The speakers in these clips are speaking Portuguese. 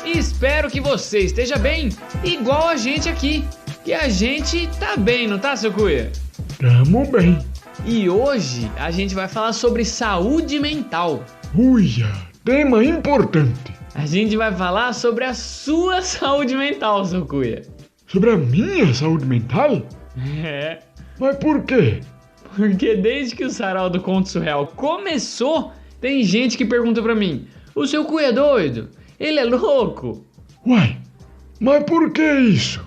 Espero que você esteja bem, igual a gente aqui. Que a gente tá bem, não tá, seu Cuia? Tamo bem. E hoje a gente vai falar sobre saúde mental. Uia, tema importante. A gente vai falar sobre a sua saúde mental, seu Cuia. Sobre a minha saúde mental? É. Mas por quê? Porque desde que o Sarau do Conto Surreal começou, tem gente que pergunta pra mim: o seu Cuia é doido? Ele é louco? Uai, mas por que isso?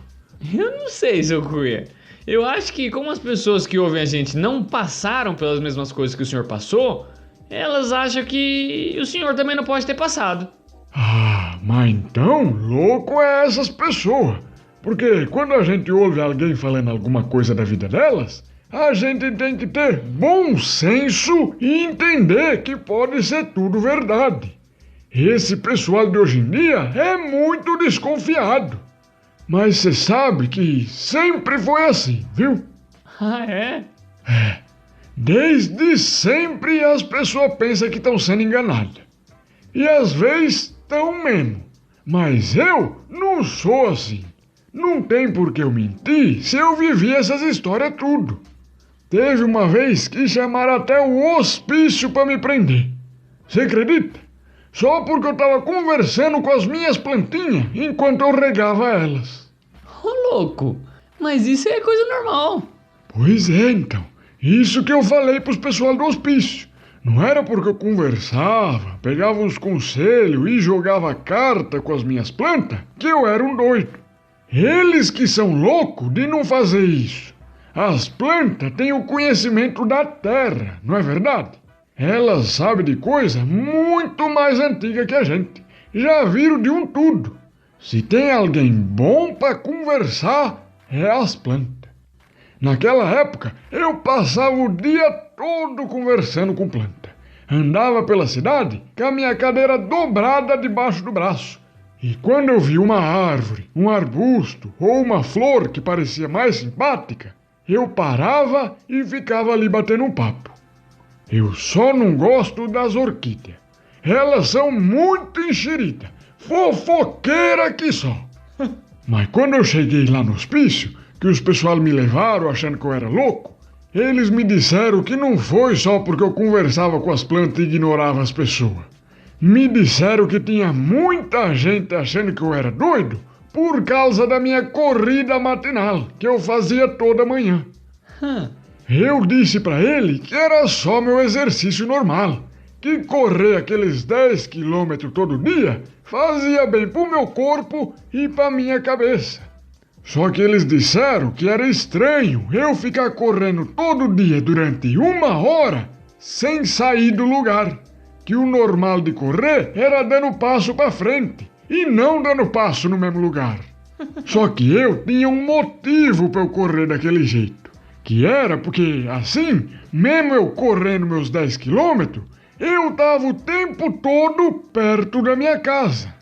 Eu não sei, seu Cuia. Eu acho que como as pessoas que ouvem a gente não passaram pelas mesmas coisas que o senhor passou, elas acham que o senhor também não pode ter passado. Ah, mas então louco é essas pessoas. Porque quando a gente ouve alguém falando alguma coisa da vida delas, a gente tem que ter bom senso e entender que pode ser tudo verdade. Esse pessoal de hoje em dia é muito desconfiado. Mas você sabe que sempre foi assim, viu? Ah, é? É. Desde sempre as pessoas pensam que estão sendo enganadas. E às vezes estão mesmo. Mas eu não sou assim. Não tem por que eu mentir se eu vivi essas histórias tudo. Teve uma vez que chamaram até o hospício para me prender. Você acredita? Só porque eu tava conversando com as minhas plantinhas enquanto eu regava elas. Ô, louco, mas isso é coisa normal. Pois é, então. Isso que eu falei pros pessoal do hospício. Não era porque eu conversava, pegava uns conselhos e jogava carta com as minhas plantas que eu era um doido. Eles que são loucos de não fazer isso. As plantas têm o conhecimento da terra, não é verdade? Elas sabem de coisa muito mais antiga que a gente. Já viram de um tudo. Se tem alguém bom para conversar, é as plantas. Naquela época, eu passava o dia todo conversando com planta. Andava pela cidade com a minha cadeira dobrada debaixo do braço. E quando eu vi uma árvore, um arbusto ou uma flor que parecia mais simpática, eu parava e ficava ali batendo um papo. Eu só não gosto das orquídeas. Elas são muito enxeridas, fofoqueira que só. Mas quando eu cheguei lá no hospício, que os pessoal me levaram achando que eu era louco, eles me disseram que não foi só porque eu conversava com as plantas e ignorava as pessoas. Me disseram que tinha muita gente achando que eu era doido por causa da minha corrida matinal, que eu fazia toda manhã. Eu disse pra ele que era só meu exercício normal, que correr aqueles 10 quilômetros todo dia fazia bem pro meu corpo e pra minha cabeça. Só que eles disseram que era estranho eu ficar correndo todo dia durante 1 hora sem sair do lugar. Que o normal de correr era dando passo pra frente e não dando passo no mesmo lugar. Só que eu tinha um motivo pra eu correr daquele jeito. Que era porque, assim, mesmo eu correndo meus 10 quilômetros, eu tava o tempo todo perto da minha casa.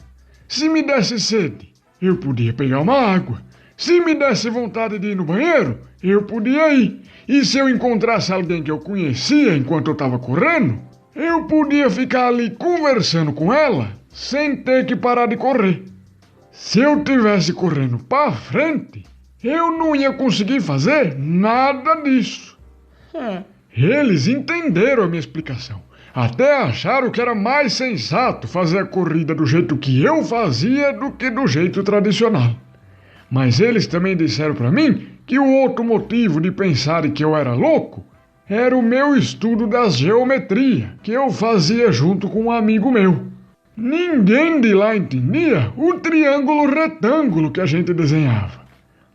Se me desse sede, eu podia pegar uma água. Se me desse vontade de ir no banheiro, eu podia ir. E se eu encontrasse alguém que eu conhecia enquanto eu tava correndo, eu podia ficar ali conversando com ela sem ter que parar de correr. Se eu tivesse correndo pra frente, eu não ia conseguir fazer nada disso. Eles entenderam a minha explicação. Até acharam que era mais sensato fazer a corrida do jeito que eu fazia do que do jeito tradicional. Mas eles também disseram pra mim que o outro motivo de pensarem que eu era louco era o meu estudo das geometria, que eu fazia junto com um amigo meu. Ninguém de lá entendia o triângulo retângulo que a gente desenhava.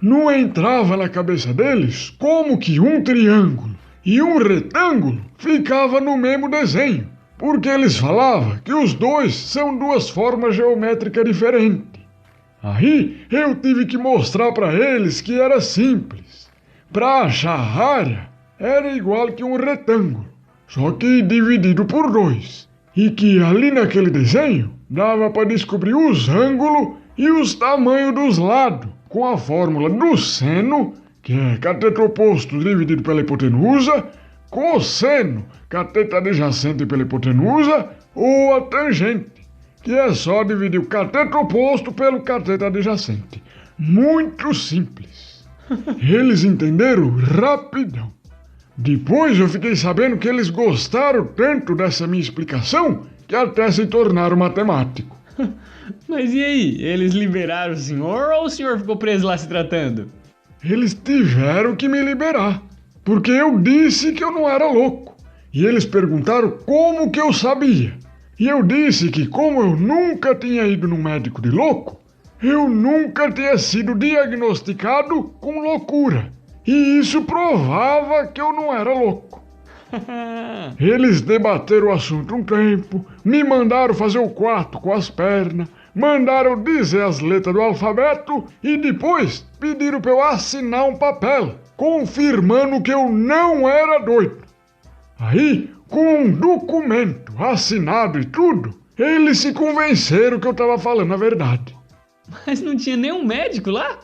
Não entrava na cabeça deles como que um triângulo e um retângulo ficava no mesmo desenho, porque eles falavam que os dois são duas formas geométricas diferentes. Aí eu tive que mostrar para eles que era simples. Para achar a área era igual que um retângulo, só que dividido por dois. E que ali naquele desenho dava para descobrir os ângulos e os tamanhos dos lados, com a fórmula do seno, que é cateto oposto dividido pela hipotenusa, cosseno, cateto adjacente pela hipotenusa, ou a tangente, que é só dividir o cateto oposto pelo cateto adjacente. Muito simples. Eles entenderam rapidão. Depois eu fiquei sabendo que eles gostaram tanto dessa minha explicação que até se tornaram matemático. Mas e aí? Eles liberaram o senhor ou o senhor ficou preso lá se tratando? Eles tiveram que me liberar, porque eu disse que eu não era louco. E eles perguntaram como que eu sabia. E eu disse que como eu nunca tinha ido num médico de louco, eu nunca tinha sido diagnosticado com loucura. E isso provava que eu não era louco. Eles debateram o assunto um tempo, me mandaram fazer o quarto com as pernas, mandaram dizer as letras do alfabeto e depois pediram para eu assinar um papel, confirmando que eu não era doido. Aí, com um documento assinado e tudo, eles se convenceram que eu estava falando a verdade. Mas não tinha nenhum médico lá?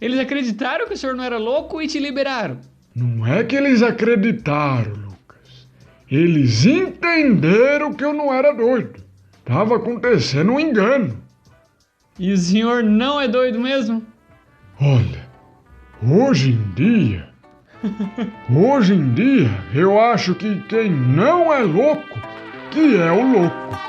Eles acreditaram que o senhor não era louco e te liberaram. Não é que eles acreditaram, Lucas. Eles entenderam que eu não era doido. Tava acontecendo um engano. E o senhor não é doido mesmo? Olha, hoje em dia, eu acho que quem não é louco, que é o louco.